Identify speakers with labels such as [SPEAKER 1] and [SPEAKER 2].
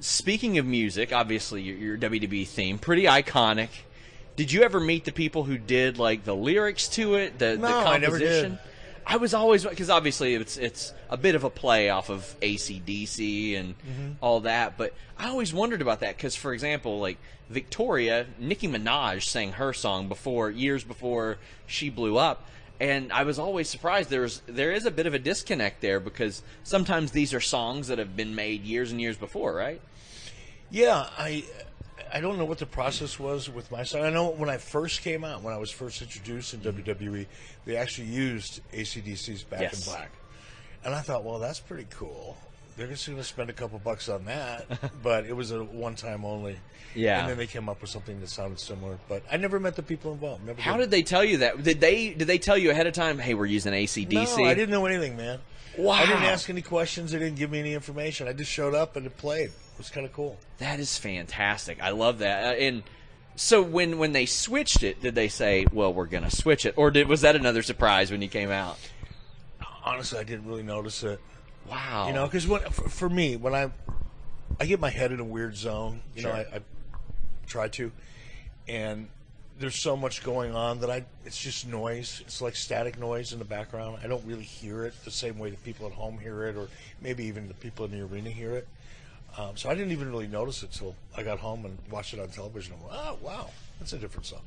[SPEAKER 1] speaking of music, obviously your WWE theme, pretty iconic. Did you ever meet the people who did like the lyrics to it, the composition?
[SPEAKER 2] I never did.
[SPEAKER 1] I was always, because obviously it's a bit of a play off of AC/DC and all that, but I always wondered about that because, for example, like Victoria, Nicki Minaj sang her song years before she blew up, and I was always surprised there is a bit of a disconnect there because sometimes these are songs that have been made years and years before, right?
[SPEAKER 2] Yeah, I don't know what the process was with my song. I know when I first came out, when I was first introduced in WWE, they actually used AC/DC's Back in Black. And I thought, well, that's pretty cool. They're just going to spend a couple bucks on that. But it was a one-time only.
[SPEAKER 1] Yeah.
[SPEAKER 2] And then they came up with something that sounded similar. But I never met the people involved.
[SPEAKER 1] How did they tell you that? Did they tell you ahead of time, hey, we're using AC/DC?
[SPEAKER 2] No, I didn't know anything, man.
[SPEAKER 1] Wow.
[SPEAKER 2] I didn't ask any questions. They didn't give me any information. I just showed up and it played. It was kind of cool.
[SPEAKER 1] That is fantastic. I love that. And so when they switched it, did they say, well, we're going to switch it? Or was that another surprise when you came out?
[SPEAKER 2] Honestly, I didn't really notice it.
[SPEAKER 1] Wow.
[SPEAKER 2] You know, because for me, when I get my head in a weird zone, you know, I try to, and there's so much going on that it's just noise. It's like static noise in the background. I don't really hear it the same way the people at home hear it, or maybe even the people in the arena hear it. So I didn't even really notice it till I got home and watched it on television. And went, oh, wow, that's a different song.